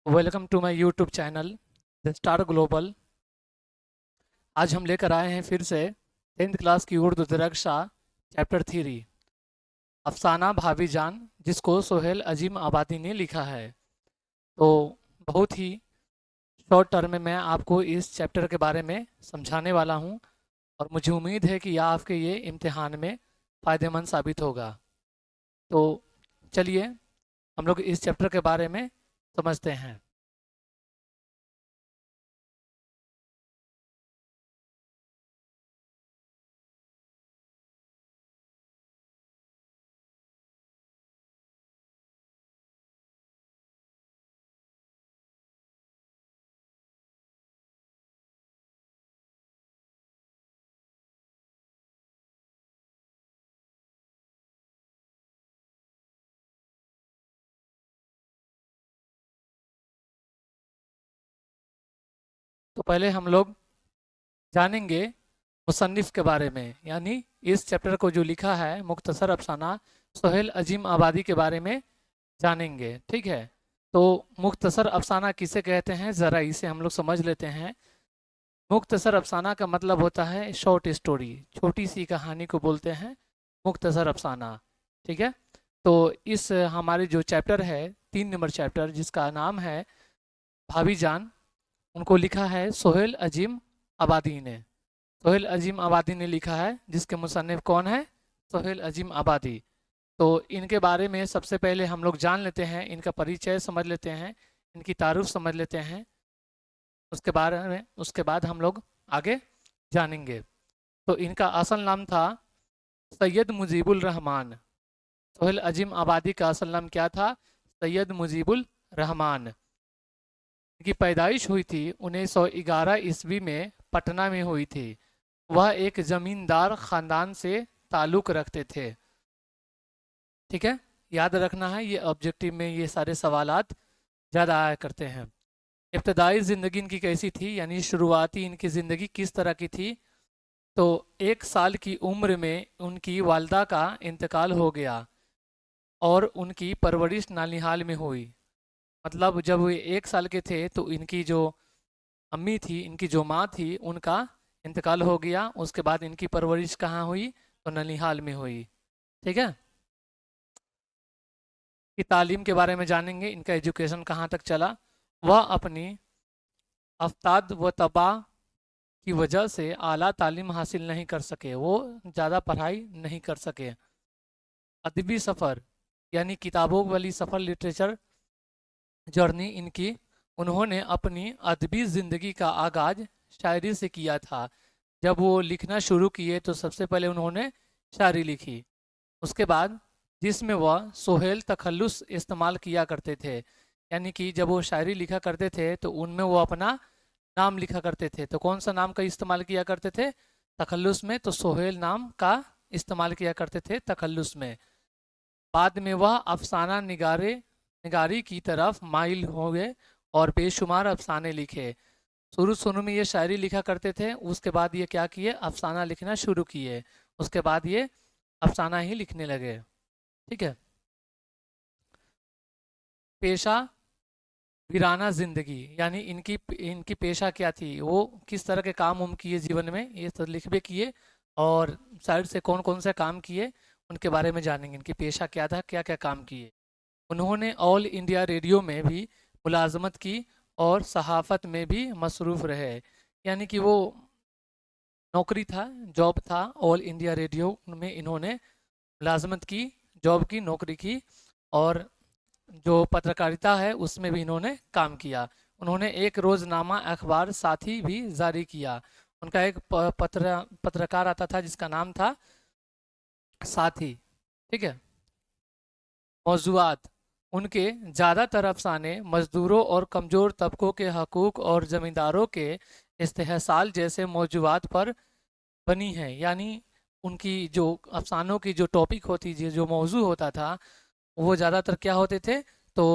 Welcome to my YouTube channel the star global. आज हम लेकर आए हैं फिर से 10th क्लास की उर्दू दरक्षा चैप्टर 3 अफसाना भाभी जान, जिसको सोहेल अजीम आबादी ने लिखा है। तो बहुत ही शॉर्ट टर्म में मैं आपको इस चैप्टर के बारे में समझाने वाला हूं और मुझे उम्मीद है कि यह आपके ये इम्तिहान में फ़ायदेमंद साबित होगा। तो चलिए हम लोग इस चैप्टर के बारे में समझते हैं। तो पहले हम लोग जानेंगे मुसन्निफ़ के बारे में, यानी इस चैप्टर को जो लिखा है मुख्तसर अफसाना सोहेल अजीम आबादी के बारे में जानेंगे। ठीक है, तो मुख्तसर अफसाना किसे कहते हैं, ज़रा इसे हम लोग समझ लेते हैं। मुख्तसर अफसाना का मतलब होता है शॉर्ट स्टोरी, छोटी सी कहानी को बोलते हैं मुख्तसर अफसाना। ठीक है, तो इस हमारे जो चैप्टर है 3 नंबर चैप्टर, जिसका नाम है भाभी जान, उनको लिखा है सोहेल अजीम आबादी ने। सोहेल अजीम आबादी ने लिखा है, जिसके मुसन्निफ कौन है, सोहेल अजीम आबादी। तो इनके बारे में सबसे पहले हम लोग जान लेते हैं, इनका परिचय समझ लेते हैं, इनकी तारुफ समझ लेते हैं। उसके बारे में उसके बाद हम लोग आगे जानेंगे। तो इनका असल नाम था सैयद मुजीबुल रहमान। सोहेल अजीम आबादी का असल नाम क्या था, सैयद मुजीबुल रहमान। इनकी पैदाइश हुई थी 1911 ईस्वी में, पटना में हुई थी। वह एक जमींदार ख़ानदान से ताल्लुक़ रखते थे। ठीक है, याद रखना है, ये ऑब्जेक्टिव में ये सारे सवालात ज़्यादा आया करते हैं। इब्तदाई ज़िंदगी इनकी कैसी थी, यानी शुरुआती इनकी ज़िंदगी किस तरह की थी। तो 1 साल की उम्र में उनकी वालदा का इंतकाल हो गया और उनकी परवरिश नानिहाल में हुई। मतलब जब वो 1 साल के थे तो इनकी जो अम्मी थी, इनकी जो माँ थी, उनका इंतकाल हो गया। उसके बाद इनकी परवरिश कहाँ हुई, तो ननिहाल में हुई। ठीक है, कि तालीम के बारे में जानेंगे, इनका एजुकेशन कहाँ तक चला। वह अपनी अफ्ताद व तबा की वजह से आला तालीम हासिल नहीं कर सके, वो ज़्यादा पढ़ाई नहीं कर सके। अदबी सफ़र यानी किताबों वाली सफ़र, लिटरेचर जर्नी इनकी, उन्होंने अपनी अदबी ज़िंदगी का आगाज़ शायरी से किया था। जब वो लिखना शुरू किए तो सबसे पहले उन्होंने शायरी लिखी। उसके बाद जिसमें वह सोहेल तखल्लुस इस्तेमाल किया करते थे, यानी कि जब वो शायरी लिखा करते थे तो उनमें वो अपना नाम लिखा करते थे। तो कौन सा नाम का इस्तेमाल किया करते थे, तखल्लुस में, तो सोहेल नाम का इस्तेमाल किया करते थे तखल्लुस में। बाद में वह अफसाना निगारी की तरफ माइल हो गए और बेशुमार अफसाने लिखे। शुरू शुरू में ये शायरी लिखा करते थे, उसके बाद ये क्या किए, अफसाना लिखना शुरू किए। उसके बाद ये अफसाना ही लिखने लगे। ठीक है, पेशा वीराना जिंदगी, यानी इनकी इनकी पेशा क्या थी, वो किस तरह के काम उम किए जीवन में, ये सब लिख भी किए और साइड से कौन कौन से काम किए उनके बारे में जानेंगे। इनकी पेशा क्या था, क्या क्या काम किए। उन्होंने ऑल इंडिया रेडियो में भी मुलाजमत की और सहाफ़त में भी मसरूफ़ रहे, यानी कि वो नौकरी था, जॉब था, ऑल इंडिया रेडियो में इन्होंने मुलाजमत की, जॉब की, नौकरी की, और जो पत्रकारिता है उसमें भी इन्होंने काम किया। उन्होंने एक रोज़नामा अखबार साथी भी जारी किया। उनका एक पत्रकार आता था जिसका नाम था साथी। ठीक है, मौज़ूआत उनके ज़्यादातर अफसाने मज़दूरों और कमज़ोर तबकों के हकूक़ और ज़मींदारों के इस्तेहसाल जैसे मौज़ूआत पर बनी है। यानी उनकी जो अफसानों की जो टॉपिक होती, जो मौजू होता था, वो ज़्यादातर क्या होते थे, तो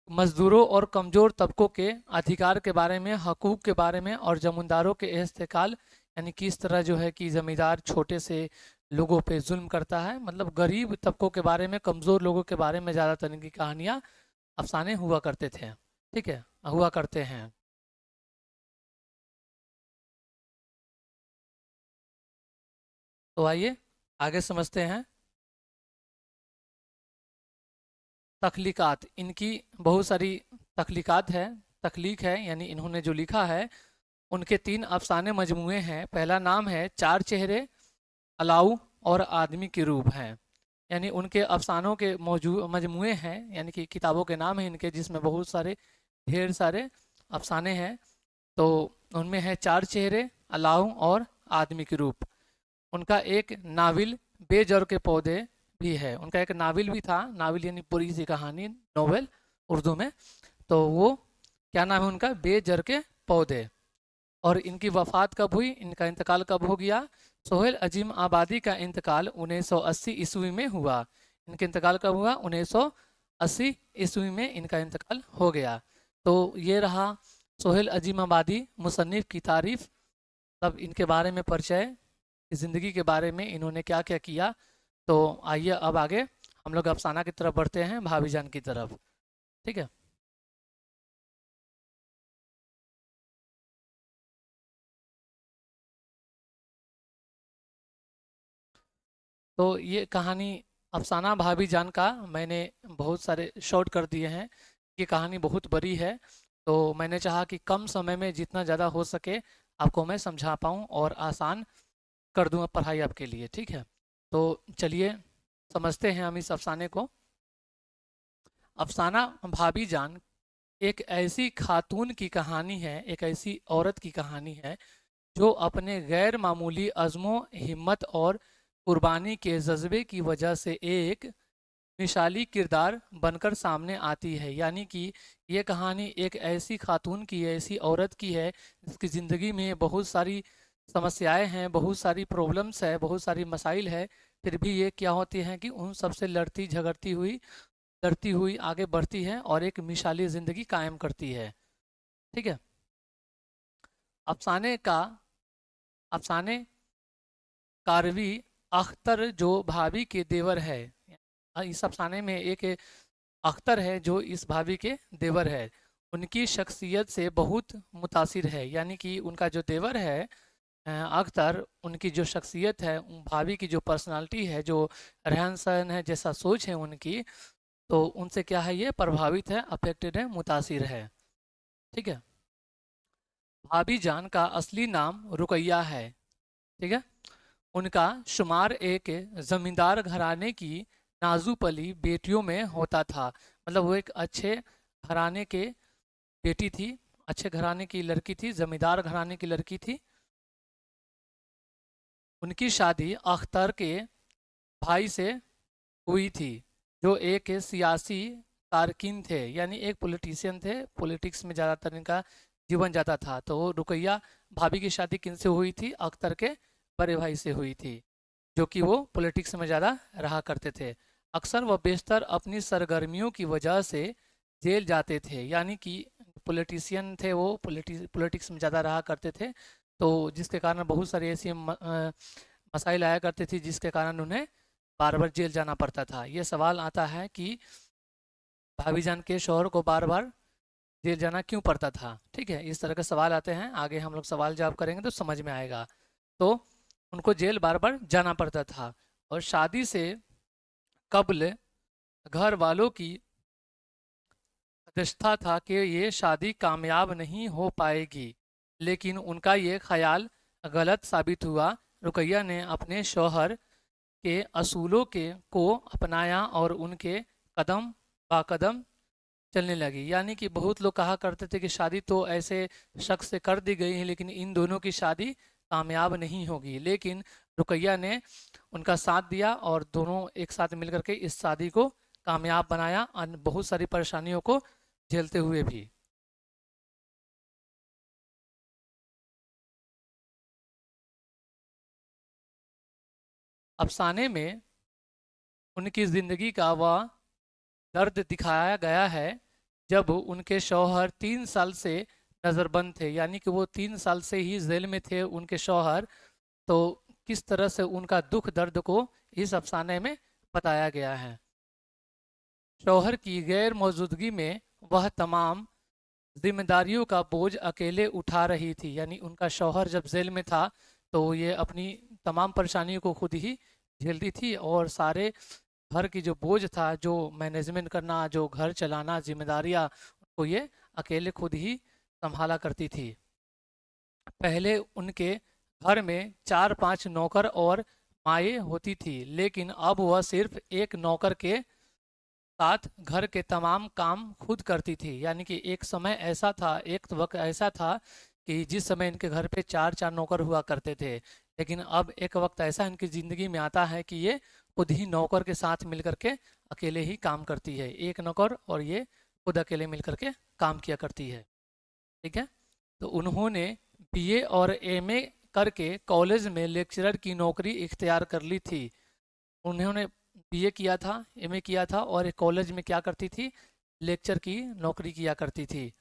मज़दूरों और कमज़ोर तबकों के अधिकार के बारे में, हकूक़ के बारे में, और ज़मींदारों के इस्तेकाल, यानी किस तरह जो है कि ज़मींदार छोटे से लोगों पे जुल्म करता है, मतलब गरीब तबकों के बारे में, कमज़ोर लोगों के बारे में ज़्यादातर इनकी कहानियाँ अफसाने हुआ करते थे। ठीक है, हुआ करते हैं। तो आइए आगे समझते हैं। तख्लीकात, इनकी बहुत सारी तख्लीकात है, तख्लीक है, यानी इन्होंने जो लिखा है। उनके 3 अफसाने मजमूए हैं। पहला नाम है चार चेहरे, अलाउ और आदमी के रूप हैं। यानी उनके अफसानों के मजमूए हैं, यानी कि किताबों के नाम हैं इनके, जिसमें बहुत सारे ढेर सारे अफसाने हैं। तो उनमें है चार चेहरे, अलाउ और आदमी के रूप। उनका एक नाविल बेजर के पौधे भी है। उनका एक नाविल भी था, नाविल यानी पूरी सी कहानी, नोवेल उर्दू में। तो वो क्या नाम है उनका, बेजर के पौधे। और इनकी वफ़ात कब हुई, इनका इंतकाल कब हो गया? सोहेल अजीम आबादी का इंतकाल 1980 ईस्वी में हुआ। इनका इंतकाल कब हुआ? 1980 ईस्वी में इनका इंतकाल हो गया। तो ये रहा सोहेल अजीम आबादी, मुसन्निफ़ की तारीफ़, तब इनके बारे में परिचय, ज़िंदगी के बारे में इन्होंने क्या क्या किया। तो आइए अब आगे हम लोग अफसाना की तरफ बढ़ते हैं, भाभी जान की तरफ। ठीक है। तो ये कहानी अफसाना भाभी जान का मैंने बहुत सारे शॉर्ट कर दिए हैं। ये कहानी बहुत बड़ी है, तो मैंने चाहा कि कम समय में जितना ज़्यादा हो सके आपको मैं समझा पाऊँ और आसान कर दूँ पढ़ाई आपके लिए। ठीक है, तो चलिए समझते हैं हम इस अफसाने को। अफसाना भाभी जान एक ऐसी खातून की कहानी है, एक ऐसी औरत की कहानी है जो अपने गैर मामूली अज़्मो हिम्मत और कुर्बानी के जज्बे की वजह से एक मिसाली किरदार बनकर सामने आती है। यानी कि ये कहानी एक ऐसी खातून की, ऐसी औरत की है जिसकी ज़िंदगी में बहुत सारी समस्याएं हैं, बहुत सारी प्रॉब्लम्स है, बहुत सारी मसाइल है। फिर भी ये क्या होती हैं कि उन सबसे लड़ती झगड़ती हुई, लड़ती हुई आगे बढ़ती है और एक मिसाली ज़िंदगी कायम करती है। ठीक है। अफसाने का अफसाने कारवी अख्तर जो भाभी के देवर है, इस अफसाने में एक अख्तर है जो इस भाभी के देवर है, उनकी शख्सियत से बहुत मुतासिर है। यानी कि उनका जो देवर है अख्तर, उनकी जो शख्सियत है, भाभी की जो पर्सनालिटी है, जो रहन सहन है, जैसा सोच है उनकी, तो उनसे क्या है, ये प्रभावित है, अफेक्टेड है, मुतासिर है। ठीक है। भाभी जान का असली नाम रुकैया है। ठीक है। उनका शुमार एक जमींदार घराने की नाजू पली बेटियों में होता था। मतलब वो एक अच्छे घराने के बेटी थी, अच्छे घराने की लड़की थी, जमींदार घराने की लड़की थी। उनकी शादी अख्तर के भाई से हुई थी, जो एक सियासी कारकिन थे, यानी एक पॉलिटिशियन थे, पॉलिटिक्स में ज़्यादातर इनका जीवन जाता था। तो रुकैया भाभी की शादी किन से हुई थी? अख्तर के बड़े भाई से हुई थी, जो कि वो पॉलिटिक्स में ज़्यादा रहा करते थे। अक्सर व बेशतर अपनी सरगर्मियों की वजह से जेल जाते थे। यानी कि पॉलिटिशियन थे वो, पॉलिटिक्स में ज़्यादा रहा करते थे, तो जिसके कारण बहुत सारी ऐसी मसाइल आया करती थी जिसके कारण उन्हें बार बार जेल जाना पड़ता था। ये सवाल आता है कि भाभी जान के शौहर को बार बार जेल जाना क्यों पड़ता था। ठीक है, इस तरह के सवाल आते हैं, आगे हम लोग सवाल जवाब करेंगे तो समझ में आएगा। तो उनको जेल बार बार जाना पड़ता था। और शादी से कब्ल घर वालों की प्रतिष्ठा था कि ये शादी कामयाब नहीं हो पाएगी, लेकिन उनका ये ख्याल गलत साबित हुआ। रुकैया ने अपने शौहर के असूलों के को अपनाया और उनके कदम बा कदम चलने लगी। यानी कि बहुत लोग कहा करते थे कि शादी तो ऐसे शख्स से कर दी गई है, लेकिन इन दोनों की शादी कामयाब नहीं होगी। लेकिन रुकैया ने उनका साथ दिया और दोनों एक साथ मिलकर के इस शादी को कामयाब बनाया, बहुत सारी परेशानियों को झेलते हुए भी। अफसाने में उनकी ज़िंदगी का वह दर्द दिखाया गया है जब उनके शौहर 3 साल से नज़रबंद थे। यानी कि वो 3 साल से ही जेल में थे उनके शौहर। तो किस तरह से उनका दुख दर्द को इस अफसाने में बताया गया है। शौहर की गैर मौजूदगी में वह तमाम जिम्मेदारियों का बोझ अकेले उठा रही थी। यानी उनका शौहर जब जेल में था तो ये अपनी तमाम परेशानियों को खुद ही झेलती थी और सारे घर की जो बोझ था, जो मैनेजमेंट करना, जो घर चलाना, जिम्मेदारियां, उनको ये अकेले खुद ही संभाला करती थी। पहले उनके घर में 4-5 नौकर और माएँ होती थी, लेकिन अब वह सिर्फ एक नौकर के साथ घर के तमाम काम खुद करती थी। यानी कि एक समय ऐसा था, एक वक्त ऐसा था कि जिस समय इनके घर पे 4-4 नौकर हुआ करते थे, लेकिन अब एक वक्त ऐसा इनकी ज़िंदगी में आता है कि ये खुद ही नौकर के साथ मिलकर के अकेले ही काम करती है। एक नौकर और ये खुद अकेले मिलकर के काम किया करती है। ठीक है। तो उन्होंने बीए और एमए करके कॉलेज में लेक्चरर की नौकरी इख्तियार कर ली थी। उन्होंने बीए किया था, एमए किया था और एक कॉलेज में क्या करती थी, लेक्चर की नौकरी किया करती थी।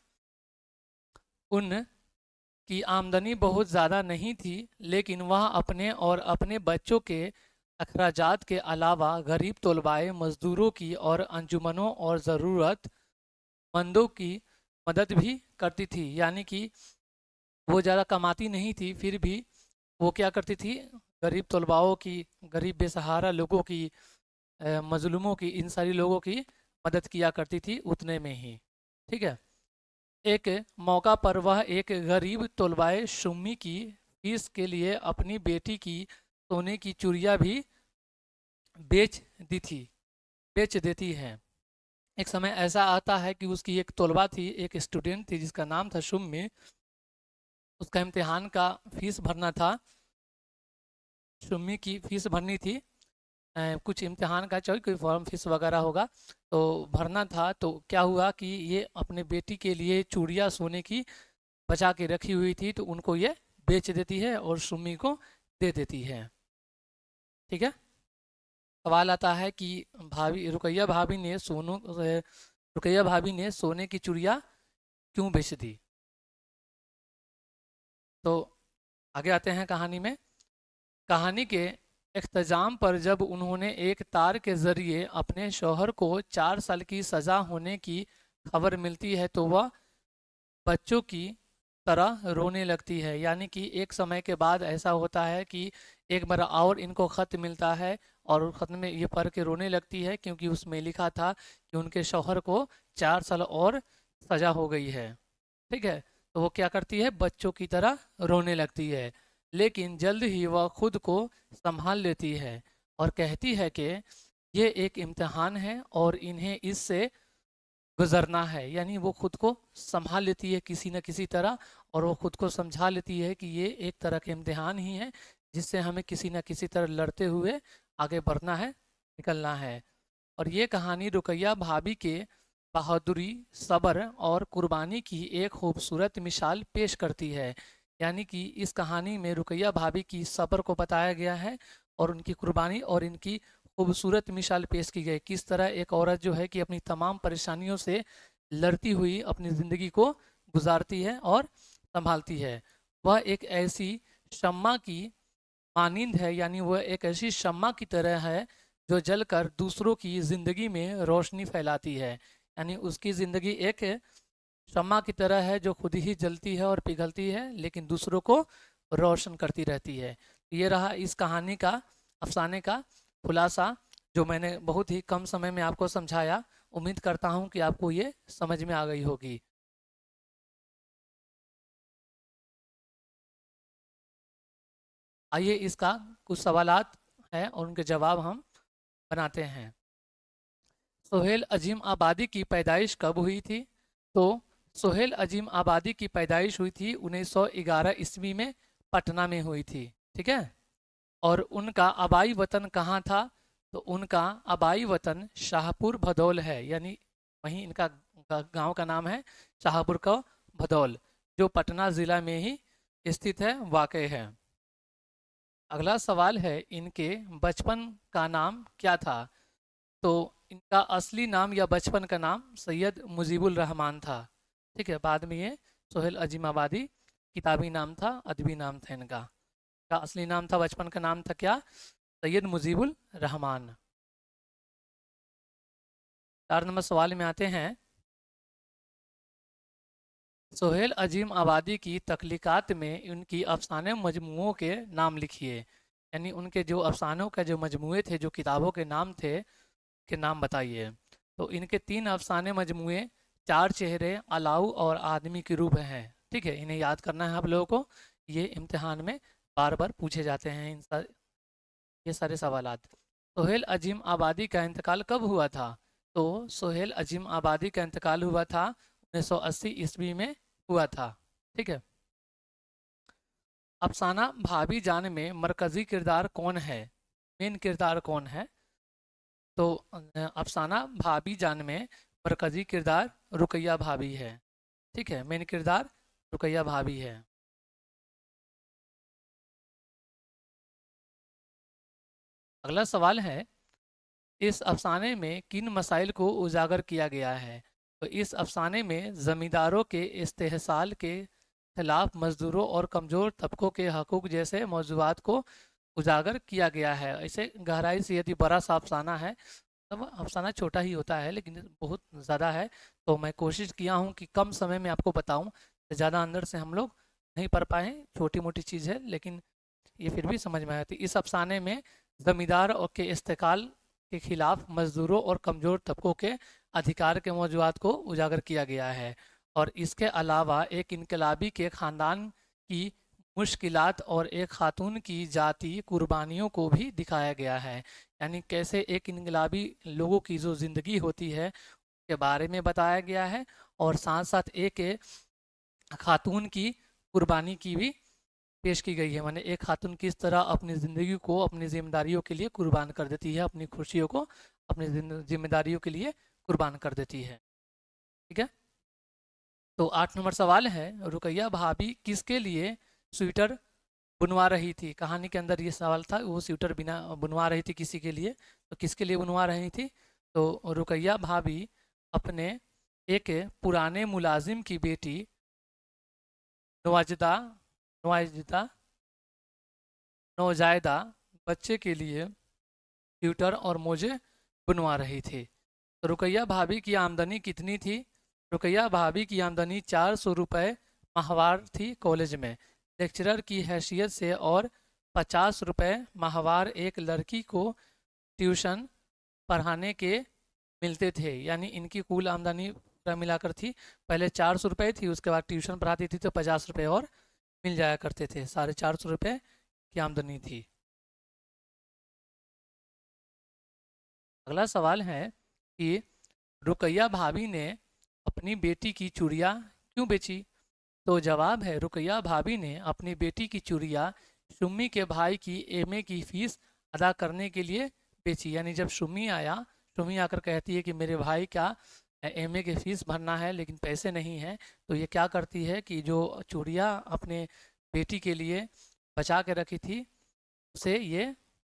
उन की आमदनी बहुत ज़्यादा नहीं थी, लेकिन वह अपने और अपने बच्चों के अखराजात के अलावा गरीब तलबाए मज़दूरों की और अंजुमनों और ज़रूरतमंदों की मदद भी करती थी। यानी कि वो ज़्यादा कमाती नहीं थी, फिर भी वो क्या करती थी, गरीब तलबाओं की, गरीब बेसहारा लोगों की, मजलूमों की, इन सारी लोगों की मदद किया करती थी उतने में ही। ठीक है। एक मौका पर वह एक गरीब तलबाए शुम्मी की फीस के लिए अपनी बेटी की सोने की चूड़ियाँ भी बेच दी थी बेच देती है। एक समय ऐसा आता है कि उसकी एक तलबा थी, एक स्टूडेंट थी जिसका नाम था शुम्मी। उसका इम्तिहान का फीस भरना था, शुम्मी की फीस भरनी थी। कुछ इम्तिहान का कोई फॉर्म फीस वगैरह होगा तो भरना था। तो क्या हुआ कि ये अपने बेटी के लिए चूड़ियाँ सोने की बचा के रखी हुई थी, तो उनको ये बेच देती है और सुम्मी को दे देती है। ठीक है। सवाल आता है कि रुकैया भाभी ने सोने की चूड़ियाँ क्यों बेच दी। तो आगे आते हैं कहानी में। कहानी के इख्तिताम पर जब उन्होंने एक तार के जरिए अपने शौहर को 4 साल की सज़ा होने की खबर मिलती है तो वह बच्चों की तरह रोने लगती है। यानी कि एक समय के बाद ऐसा होता है कि एक बार और इनको ख़त मिलता है और उस ख़त में ये पढ़ के रोने लगती है, क्योंकि उसमें लिखा था कि उनके शौहर को 4 साल और सज़ा हो गई है। ठीक है। तो वो क्या करती है, बच्चों की तरह रोने लगती है, लेकिन जल्द ही वह खुद को संभाल लेती है और कहती है कि ये एक इम्तिहान है और इन्हें इससे गुजरना है। यानी वो खुद को संभाल लेती है किसी न किसी तरह, और वो खुद को समझा लेती है कि ये एक तरह के इम्तिहान ही है जिससे हमें किसी न किसी तरह लड़ते हुए आगे बढ़ना है, निकलना है। और ये कहानी रुकैया भाभी के बहादुरी, सब्र और कुर्बानी की एक खूबसूरत मिसाल पेश करती है। यानी कि इस कहानी में रुकैया भाभी की सब्र को बताया गया है और उनकी कुर्बानी और इनकी खूबसूरत मिसाल पेश की गई, किस तरह एक औरत जो है कि अपनी तमाम परेशानियों से लड़ती हुई अपनी ज़िंदगी को गुजारती है और संभालती है। वह एक ऐसी शम्मा की मानिंद है, यानी वह एक ऐसी शम्मा की तरह है जो जलकर दूसरों की ज़िंदगी में रोशनी फैलाती है। यानी उसकी ज़िंदगी एक शम्मा की तरह है जो खुद ही जलती है और पिघलती है, लेकिन दूसरों को रोशन करती रहती है। ये रहा इस कहानी का, अफसाने का खुलासा, जो मैंने बहुत ही कम समय में आपको समझाया। उम्मीद करता हूँ कि आपको ये समझ में आ गई होगी। आइए इसका कुछ सवालात हैं और उनके जवाब हम बनाते हैं। सोहेल अजीम आबादी की पैदाइश कब हुई थी? तो सोहेल अजीम आबादी की पैदाइश हुई थी 1911 ईस्वी में, पटना में हुई थी। ठीक है। और उनका आबाई वतन कहाँ था? तो उनका आबाई वतन शाहपुर भदौल है। यानी वहीं इनका गांव का नाम है शाहपुर का भदौल, जो पटना ज़िला में ही स्थित है, वाक़ है। अगला सवाल है, इनके बचपन का नाम क्या था? तो इनका असली नाम या बचपन का नाम सैयद मुजीबुल रहमान था। ठीक है। बाद में ये सोहेल अजीम आबादी किताबी नाम था, अदबी नाम था इनका। का असली नाम था, बचपन का नाम था क्या? सैयद मुजीबुल रहमान। 4 नंबर सवाल में आते हैं। सोहेल अजीम आबादी की तख्लीकात में उनकी अफसाने मजमूओं के नाम लिखिए। यानी उनके जो अफसानों के जो मजमूए थे, जो किताबों के नाम थे, के नाम बताइए। तो इनके 3 अफसाने मजमूए, 4 चेहरे, अलाउ और आदमी के रूप हैं। ठीक है, इन्हें याद करना है आप लोगों को। ये इम्तिहान में बार बार पूछे जाते हैं ये सारे सवालात। सोहेल अजीम आबादी का इंतकाल कब हुआ था? तो सोहेल अजीम आबादी का इंतकाल हुआ था 1980 ईस्वी में हुआ था। ठीक है। अफसाना भाभी जान में मरकजी किरदार कौन है? मेन किरदार कौन है? तो अफसाना भाभी जान में मरकजी किरदार रुकैया भाभी है। ठीक है, मेन किरदार रुकैया भाभी है। अगला सवाल है, इस अफसाने में किन मसाइल को उजागर किया गया है? तो इस अफसाने में ज़मींदारों के इस्तेहसाल के खिलाफ मजदूरों और कमज़ोर तबकों के हकूक़ जैसे मौज़ूआत को उजागर किया गया है। इसे गहराई से यदि बड़ा सा अफसाना है, तब अफसाना छोटा ही होता है, लेकिन बहुत ज़्यादा है, तो मैं कोशिश किया हूँ कि कम समय में आपको बताऊँ। ज़्यादा अंदर से हम लोग नहीं पढ़ पाए, छोटी मोटी चीज़ है, लेकिन ये फिर भी समझ में आती। इस अफसाने में ज़मींदार और के इस्तेकाल के खिलाफ मजदूरों और कमज़ोर तबकों के अधिकार के मौजूदात को उजागर किया गया है। और इसके अलावा एक इनकलाबी के ख़ानदान की मुश्किलात और एक खातून की जाती कुर्बानियों को भी दिखाया गया है। यानी कैसे एक इनकलाबी लोगों की जो ज़िंदगी होती है के बारे में बताया गया है, और साथ साथ एक खातून की कुर्बानी की भी पेश की गई है। माने एक खातून किस तरह अपनी ज़िंदगी को अपनी जिम्मेदारियों के लिए कुर्बान कर देती है, अपनी खुशियों को अपनी जिम्मेदारियों के लिए कुर्बान कर देती है। ठीक है। तो 8 नंबर सवाल है, रुकैया भाभी किसके लिए स्वेटर बुनवा रही थी? कहानी के अंदर ये सवाल था, वो स्वेटर बिना बुनवा रही थी किसी के लिए, तो किसके लिए बुनवा रही थी? तो रुकैया भाभी अपने एक पुराने मुलाजिम की बेटी नवाजदा नवाजदा नौजायदा बच्चे के लिए स्वेटर और मोजे बुनवा रही थी। तो रुकैया भाभी की आमदनी कितनी थी? रुकैया भाभी की आमदनी 400 रुपये माहवार थी कॉलेज में लेक्चरर की हैसियत से, और 50 रुपये माहवार एक लड़की को ट्यूशन पढ़ाने के मिलते थे। यानी इनकी कुल आमदनी पूरा मिलाकर थी, पहले 400 रुपये थी, उसके बाद ट्यूशन पढ़ाती थी तो 50 रुपये और मिल जाया करते थे। 450 रुपये की आमदनी थी। अगला सवाल है कि रुकैया भाभी ने अपनी बेटी की चूड़ियाँ क्यों बेची? तो जवाब है, रुकैया भाभी ने अपनी बेटी की चूड़ियाँ सुम्मी के भाई की एमए की फ़ीस अदा करने के लिए बेची। यानी जब सुम्मी आकर कहती है कि मेरे भाई का एमए की फ़ीस भरना है लेकिन पैसे नहीं हैं, तो ये क्या करती है कि जो चूड़ियाँ अपने बेटी के लिए बचा के रखी थी, उसे ये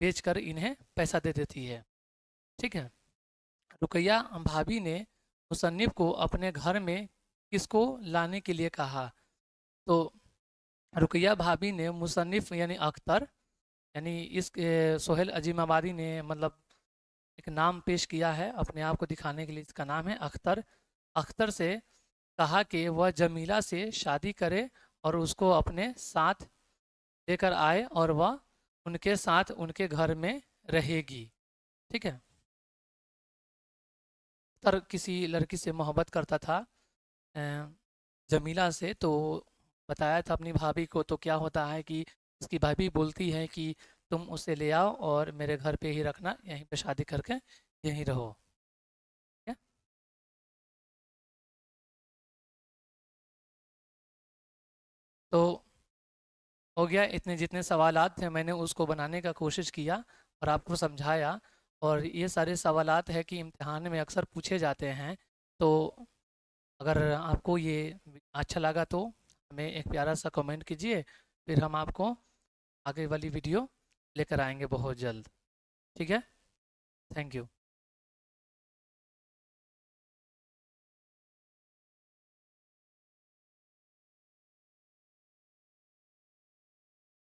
बेचकर इन्हें पैसा दे देती है। ठीक है। रुकैया भाभी ने मुसन्निफ को अपने घर में किसको लाने के लिए कहा? तो रुकैया भाभी ने मुसन्निफ यानी अख्तर, यानी इस सोहेल अजीम आबादी ने मतलब एक नाम पेश किया है अपने आप को दिखाने के लिए, इसका नाम है अख्तर। अख्तर से कहा कि वह जमीला से शादी करे और उसको अपने साथ लेकर आए और वह उनके साथ उनके घर में रहेगी। ठीक है। अख्तर किसी लड़की से मोहब्बत करता था, जमीला से, तो बताया था अपनी भाभी को। तो क्या होता है कि उसकी भाभी बोलती है कि तुम उसे ले आओ और मेरे घर पे ही रखना, यहीं पे शादी करके यहीं रहो। ठीक है? तो हो गया, इतने जितने सवालात थे मैंने उसको बनाने का कोशिश किया और आपको समझाया। और ये सारे सवालात है कि इम्तिहान में अक्सर पूछे जाते हैं। तो अगर आपको ये अच्छा लगा तो हमें एक प्यारा सा कमेंट कीजिए, फिर हम आपको आगे वाली वीडियो लेकर आएंगे बहुत जल्द। ठीक है। Thank you.